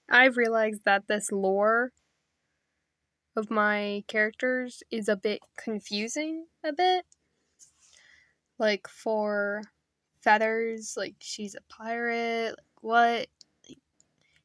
I've realized that this lore of my characters is a bit confusing a bit. Like for Feathers, like she's a pirate, like what? Like,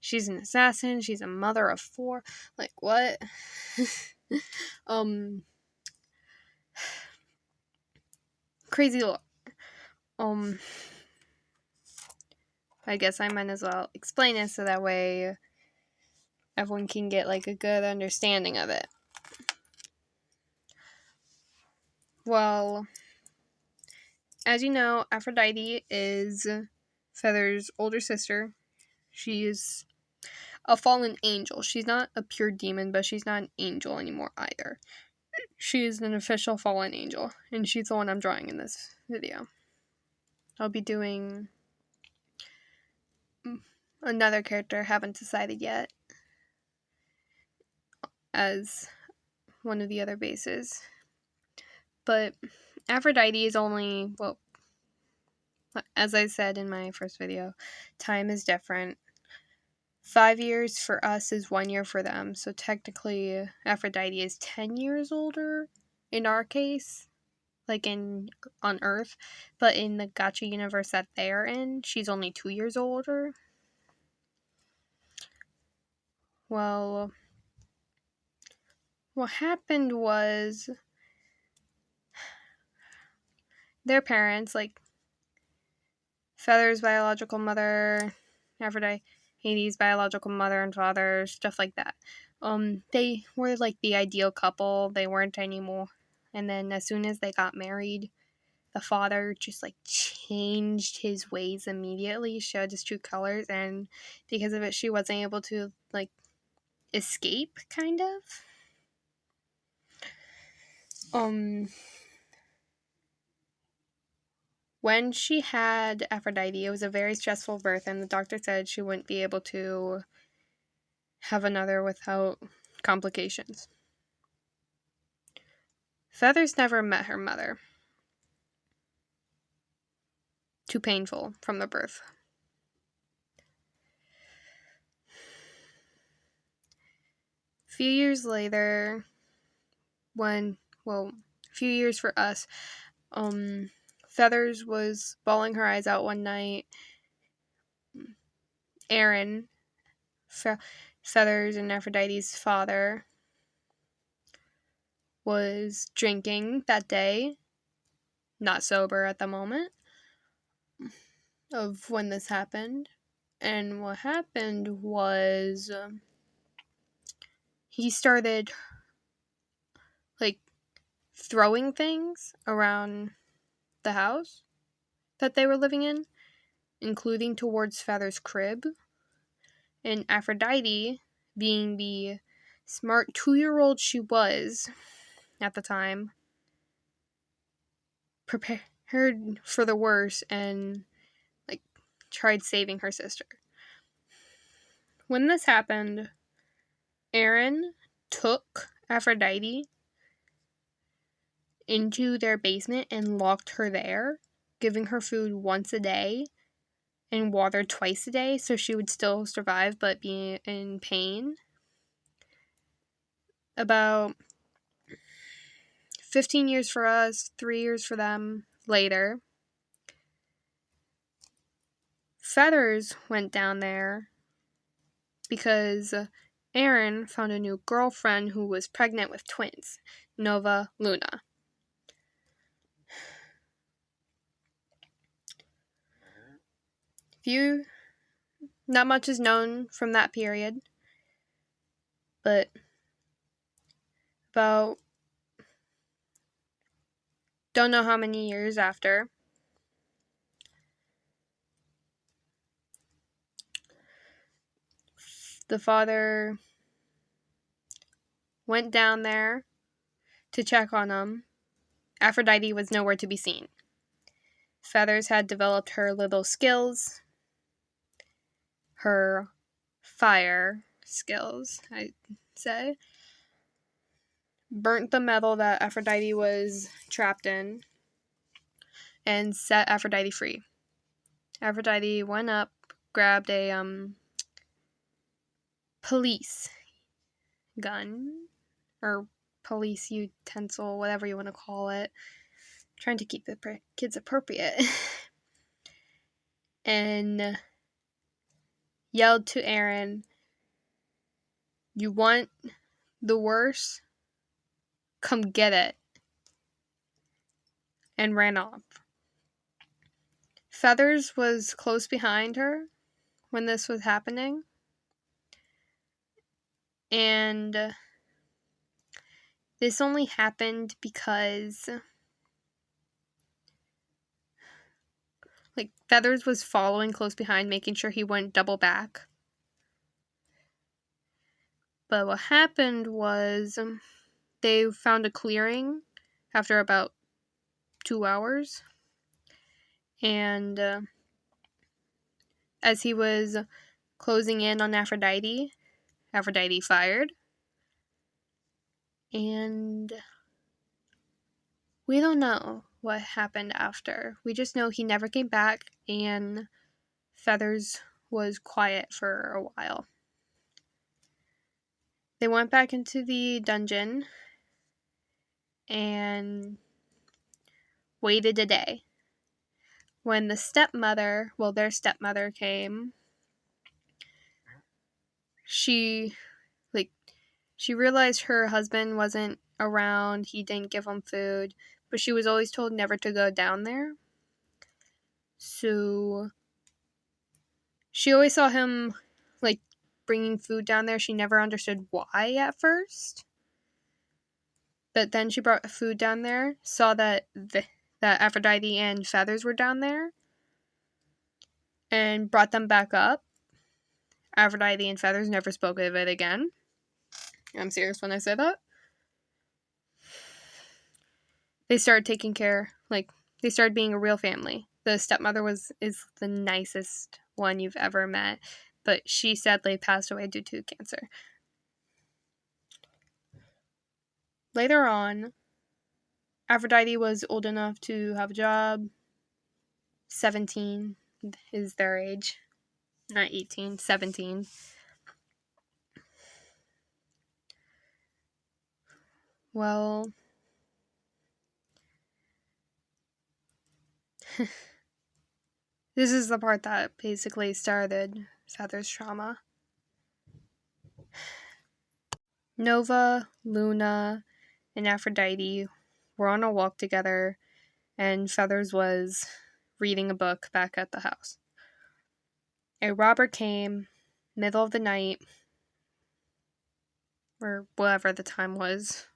she's an assassin, she's a mother of 4. Like what? um Crazy lore. I guess I might as well explain it so that way everyone can get like a good understanding of it. Well, as you know, Aphrodite is Feather's older sister. She is a fallen angel. She's not a pure demon, but she's not an angel anymore either. She is an official fallen angel, and she's the one I'm drawing in this video. I'll be doing another character I haven't decided yet as one of the other bases. But Aphrodite is only, well, as I said in my first video, time is different. 5 years for us is 1 year for them. So technically, Aphrodite is 10 years older in our case, like on Earth. But in the Gacha universe that they're in, she's only 2 years older. Well, what happened was their parents, like Feather's biological mother, Aphrodite's biological mother and father, stuff like that. They were like the ideal couple. They weren't anymore. And then as soon as they got married, the father just like changed his ways immediately, showed his true colors, and because of it, she wasn't able to like escape, kind of. When she had Aphrodite, it was a very stressful birth, and the doctor said she wouldn't be able to have another without complications. Feathers never met her mother. Too painful from the birth. A few years later, a few years for us, Feathers was bawling her eyes out one night. Aaron, Feathers and Aphrodite's father, was drinking that day, not sober at the moment of when this happened. And what happened was he started like throwing things around the house that they were living in, including towards Feather's crib. And Aphrodite, being the smart 2-year-old she was at the time, prepared for the worst and like tried saving her sister. When this happened, Aaron took Aphrodite into their basement and locked her there, giving her food once a day and water twice a day so she would still survive but be in pain. About 15 years for us, 3 years for them later, Feathers went down there because Aaron found a new girlfriend who was pregnant with twins, Nova Luna. Not much is known from that period, but about don't know how many years after, the father went down there to check on him. Aphrodite was nowhere to be seen. Feathers had developed her little skills, her fire skills, I'd say. Burnt the metal that Aphrodite was trapped in and set Aphrodite free. Aphrodite went up, grabbed a police gun or police utensil, whatever you want to call it, trying to keep the kids appropriate, and yelled to Aaron, "You want the worst? Come get it," and ran off. Feathers was close behind her when this was happening, and this only happened because Feathers was following close behind, making sure he wouldn't double back. But what happened was they found a clearing after about 2 hours, and as he was closing in on Aphrodite fired, and we don't know what happened after. We just know he never came back, and Feathers was quiet for a while. They went back into the dungeon and waited a day. When their stepmother came, she realized her husband wasn't around, he didn't give them food, but she was always told never to go down there. So she always saw him bringing food down there. She never understood why at first. But then she brought food down there, saw that Aphrodite and Feathers were down there, and brought them back up. Aphrodite and Feathers never spoke of it again. I'm serious when I say that. They started taking care, they started being a real family. The stepmother is the nicest one you've ever met, but she sadly passed away due to cancer. Later on, Aphrodite was old enough to have a job. 17 is their age. Not 18, 17. Well, this is the part that basically started Feather's trauma. Nova, Luna, and Aphrodite were on a walk together, and Feathers was reading a book back at the house. A robber came, middle of the night, or whatever the time was,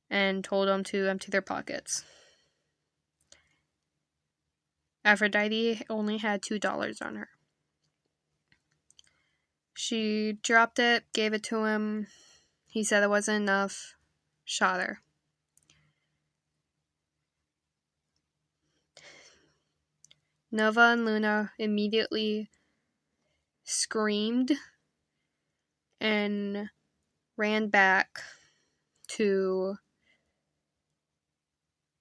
and told them to empty their pockets. Aphrodite only had $2 on her. She dropped it, gave it to him. He said it wasn't enough, shot her. Nova and Luna immediately screamed and ran back to...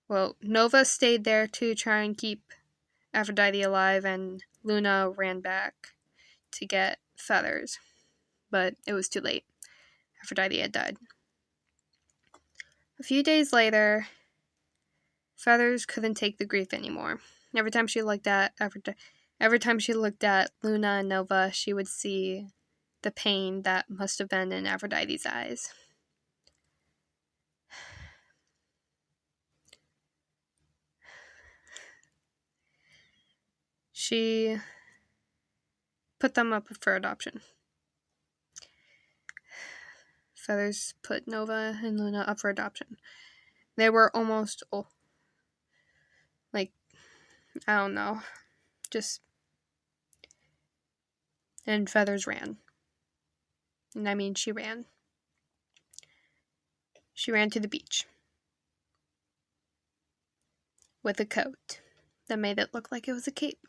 Well, Nova stayed there to try and keep Aphrodite alive, and Luna ran back to get Feathers. But it was too late. Aphrodite had died. A few days later, Feathers couldn't take the grief anymore. Every time she looked at Luna and Nova, she would see the pain that must have been in Aphrodite's eyes. She put them up for adoption. Feathers put Nova and Luna up for adoption. They were almost, I don't know, and Feathers ran. And I mean, she ran. She ran to the beach with a coat that made it look like it was a cape.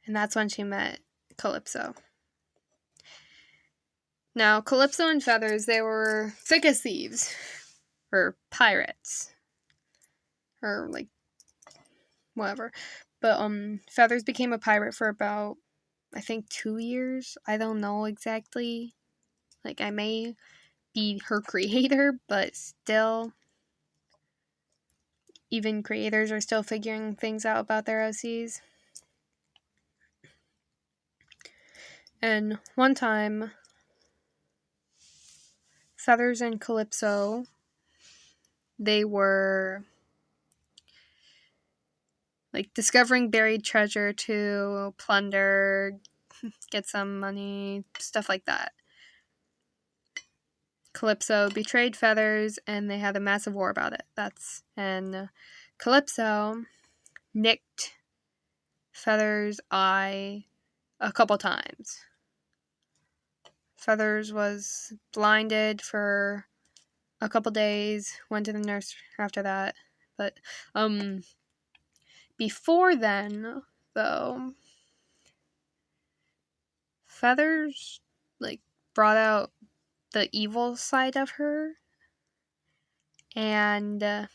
And that's when she met Calypso. Now, Calypso and Feathers, they were thick as thieves, or pirates, or whatever. But Feathers became a pirate for about I think 2 years. I don't know exactly. Like, I may be her creator, but still, even creators are still figuring things out about their OCs. And one time, Feathers and Calypso, they were like discovering buried treasure to plunder, get some money, stuff like that. Calypso betrayed Feathers, and they had a massive war about it. And Calypso nicked Feathers' eye a couple times. Feathers was blinded for a couple days, went to the nurse after that. But before then, though, Feathers like brought out the evil side of her and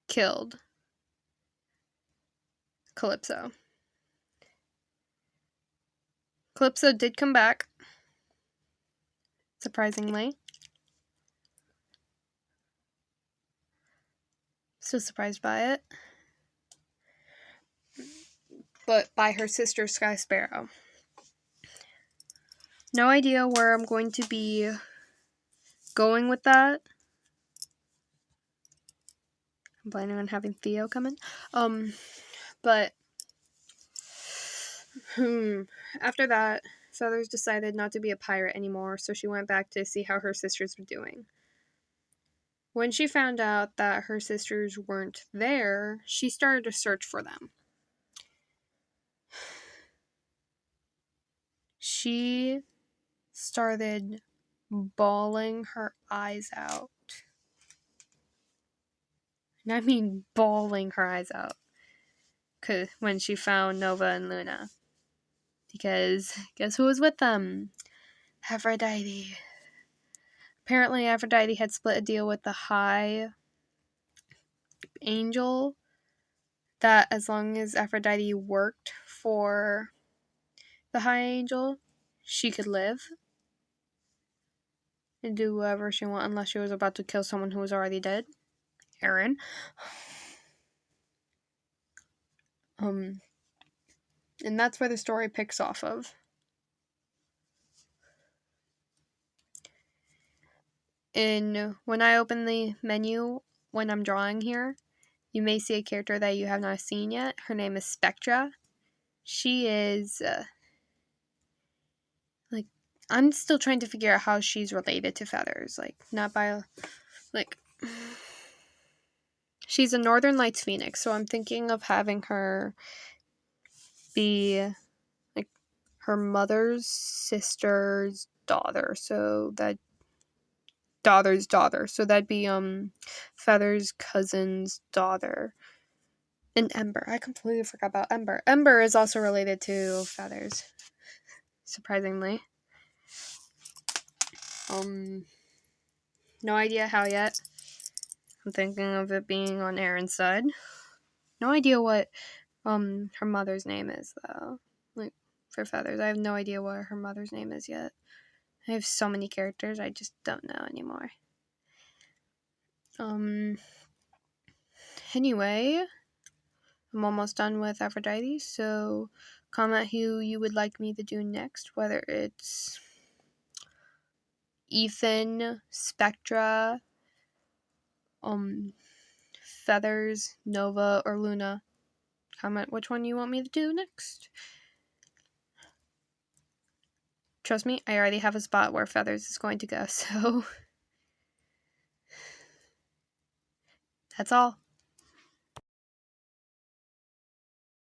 killed Calypso. Calypso did come back, surprisingly. Still surprised by it. But by her sister, Sky Sparrow. No idea where I'm going to be going with that. I'm planning on having Theo come in. But after that, Feathers decided not to be a pirate anymore, so she went back to see how her sisters were doing. When she found out that her sisters weren't there, she started to search for them. She started bawling her eyes out. And I mean bawling her eyes out. When she found Nova and Luna. Because guess who was with them? Aphrodite. Apparently Aphrodite had split a deal with the High Angel that as long as Aphrodite worked for the High Angel, she could live and do whatever she wanted unless she was about to kill someone who was already dead. Eren. And that's where the story picks off of. When I open the menu when I'm drawing here, you may see a character that you have not seen yet. Her name is Spectra. She is I'm still trying to figure out how she's related to Feathers. She's a Northern Lights Phoenix, so I'm thinking of having her be like her mother's sister's daughter. So that'd be Feathers' cousin's daughter. And Ember. I completely forgot about Ember. Ember is also related to Feathers. Surprisingly. No idea how yet. I'm thinking of it being on Eren's side. No idea what her mother's name is though. Like for Feathers. I have no idea what her mother's name is yet. I have so many characters, I just don't know anymore. Anyway, I'm almost done with Aphrodite, so comment who you would like me to do next, whether it's Ethan, Spectra, Feathers, Nova, or Luna. Comment which one you want me to do next. Trust me, I already have a spot where Feathers is going to go, so that's all.